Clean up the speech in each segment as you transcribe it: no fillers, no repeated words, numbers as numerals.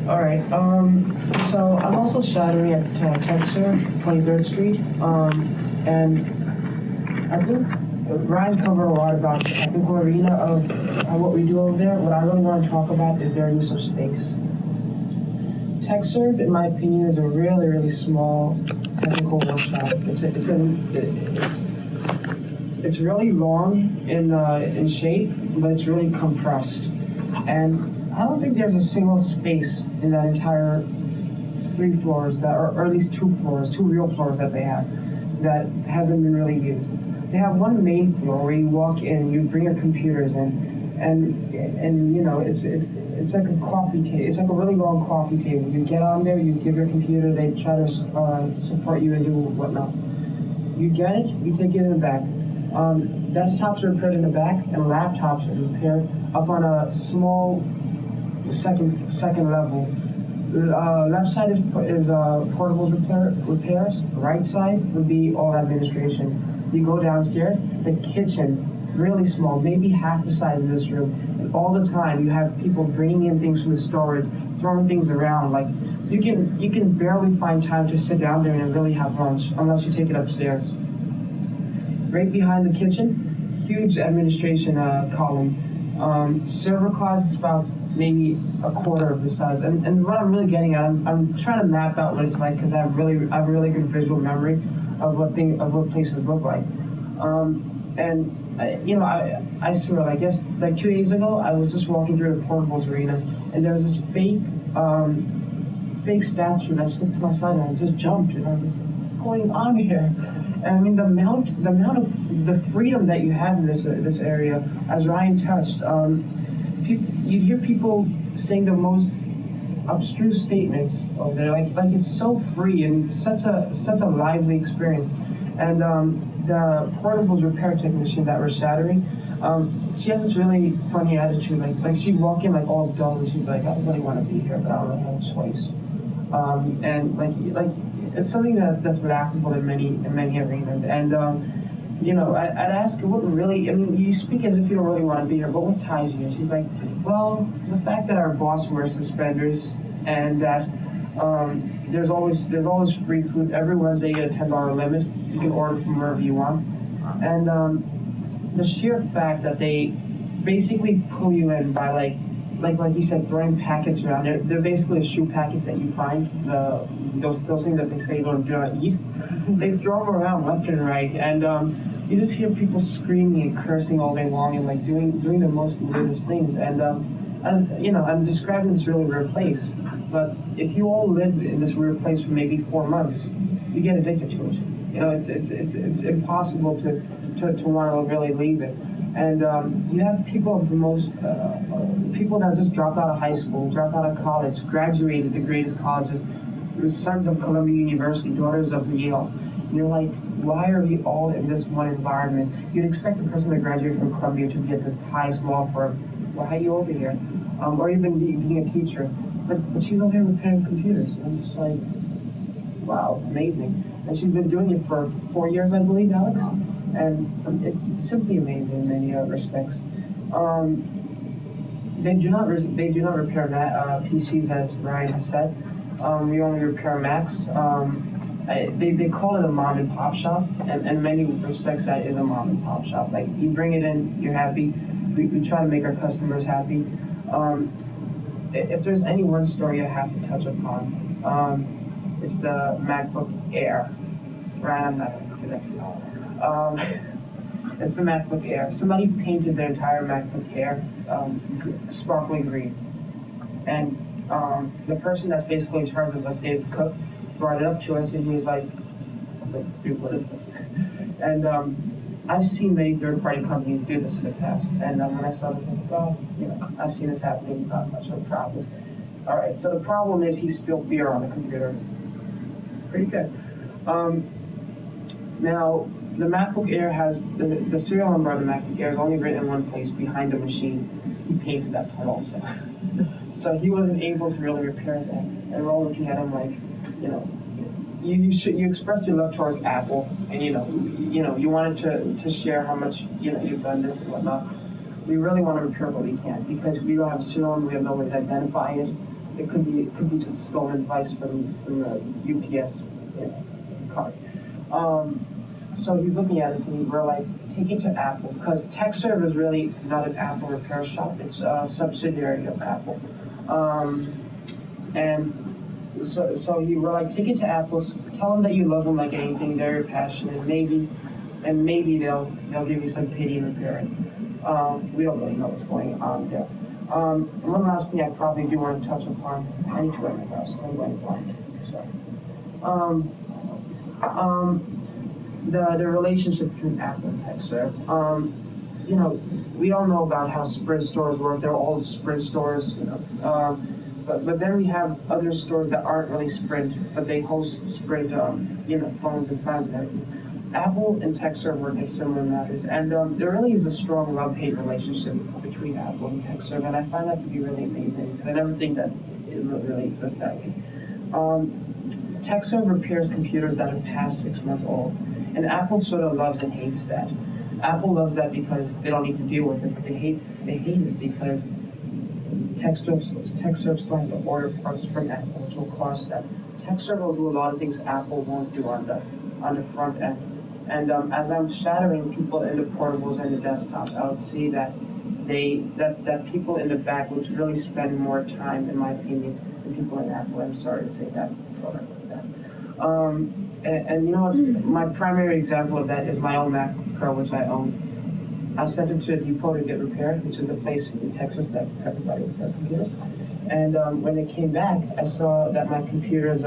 All right. So I'm also shadowing at Texer, 23rd Street. And I think Ryan covered a lot about the technical arena of what we do over there. What I really want to talk about is their use of space. TechServe, in my opinion, is a really, really small technical workshop. It's really long in shape, but it's really compressed. And I don't think there's a single space in that entire 3 floors or at least 2 floors, 2 real floors that they have, that hasn't been really used. They have one main floor where you walk in, you bring your computers in, and you know it's like a coffee table. It's like a really long coffee table. You get on there, you give your computer, they try to support you and do whatnot. You get it, you take it in the back. Desktops are repaired in the back, and laptops are repaired up on a small second level. Left side is portables repairs. Right side would be all administration. You go downstairs, the kitchen, really small, maybe half the size of this room. And all the time, you have people bringing in things from the storage, throwing things around. Like you can barely find time to sit down there and really have lunch unless you take it upstairs. Right behind the kitchen, huge administration column. Server closets about maybe a quarter of the size. And what I'm really getting at, I'm trying to map out what it's like because I have a really good visual memory of what places look like. I swear, I guess like 2 days ago, I was just walking through the portables arena, and there was this fake statue that slipped to my side, and I just jumped, and I was just, what's going on here? And I mean, the amount of the freedom that you have in this area, as Ryan touched, you hear people saying the most abstruse statements over there, like it's so free and such a lively experience. And the portables repair technician that we're shadowing, she has this really funny attitude. Like she'd walk in like all dull, and she'd be like, I really want to be here, but I don't really have a choice. And like it's something that's laughable in many arenas. And I'd ask her what really. I mean, you speak as if you don't really want to be here, but what ties you here? She's like, well, the fact that our boss wears suspenders, and that there's always free food. Every Wednesday you get a $10 limit. You can order from wherever you want. And the sheer fact that they basically pull you in by like you said, throwing packets around. They're basically shoe packets that you find. Those things that they say you do not eat. They throw them around left and right, and you just hear people screaming and cursing all day long, and like doing the most weirdest things. And I'm describing this really weird place, but if you all live in this weird place for maybe 4 months, you get addicted to it. You know, it's impossible to want to really leave it. And you have people of the most people that just dropped out of high school, dropped out of college, graduated the greatest colleges, sons of Columbia University, daughters of Yale. And you're like, why are we all in this one environment? You'd expect the person that graduated from Columbia to be at the highest law firm. Why are you over here? Or even being a teacher. But she's over here repairing computers. I'm just like, wow, amazing. And she's been doing it for 4 years, I believe, Alex. And it's simply amazing in many respects. They do not repair PCs, as Ryan has said. We only repair Macs. They call it a mom and pop shop, and in many respects that is a mom and pop shop. Like you bring it in, you're happy. We try to make our customers happy. If there's any one story I have to touch upon, it's the MacBook Air. Right, I'm not going to do that. It's the MacBook Air. Somebody painted their entire MacBook Air sparkling green. And the person that's basically in charge of us, David Cook, brought it up to us, and he was like, dude, what is this? And I've seen many third-party companies do this in the past. And when I saw this, I thought, oh, I've seen this happening, not much of a problem. All right, so the problem is he spilled beer on the computer. Pretty good. Now, the MacBook Air has, the serial number of the MacBook Air is only written in one place, behind the machine. He painted that part also. So he wasn't able to really repair that. And we're all looking at him like, you expressed your love towards Apple, and you wanted to share how much you've done this and whatnot. We really want to repair what we can, because we don't have a serial number, we have no way to identify it. It could be just a stolen device from the UPS, card. So he's looking at us and we're like, take it to Apple, because TechServe is really not an Apple repair shop, it's a subsidiary of Apple. And so you were like, take it to Apple, tell them that you love them like anything, they're passionate, maybe they'll give you some pity and repair it. We don't really know what's going on there. And one last thing I probably do want to touch upon, I need to write my glasses, I'm going blind, sorry. The relationship between Apple and TechServe. We all know about how Sprint stores work, they're all Sprint stores, but then we have other stores that aren't really Sprint, but they host Sprint, phones and plans and everything. Apple and TechServe work in similar matters, and there really is a strong love-hate relationship between Apple and TechServe, and I find that to be really amazing, because I never think that it really exists that way. TechServe repairs computers that are past 6 months old, and Apple sort of loves and hates that. Apple loves that because they don't need to deal with it, but they hate it because TechServe still has to order parts from Apple, which will cost them. TechServe will do a lot of things Apple won't do on the front end. And as I'm shadowing people in the portables and the desktops, I would see that that people in the back would really spend more time, in my opinion, than people in Apple. I'm sorry to say that, product like that. And you know what? My primary example of that is my own Mac Pro, which I own. I sent it to a depot to get repaired, which is the place in Texas that everybody repairs computers. And when it came back, I saw that my computer's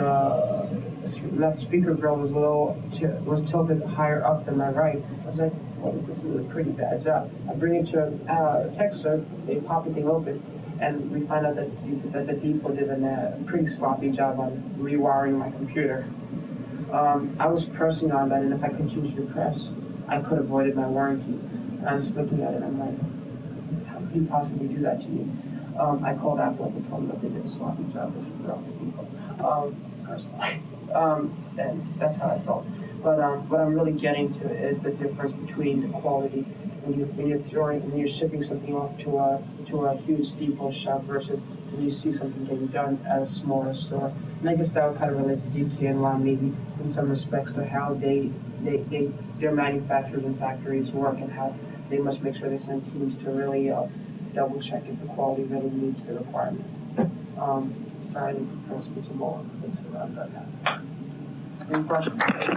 left speaker grill was tilted higher up than my right. I was like, well, this is a pretty bad job. I bring it to TechServe, they pop the thing open, and we find out that the depot did a pretty sloppy job on rewiring my computer. I was pressing on that, and if I continued to press, I could have voided my warranty. And I'm just looking at it, and I'm like, how could you possibly do that to me? I called Apple and told them that they did a sloppy job, which was off the depot, personally. And that's how I felt. But what I'm really getting to is the difference between the quality when you're shipping something off to a huge depot shop versus when you see something getting done at a smaller store. And I guess that would kind of relate to DK and LAM maybe in some respects to how their manufacturers and factories work and how they must make sure they send teams to really double check if the quality really meets the requirement. Sorry, I didn't speak some more. Any questions?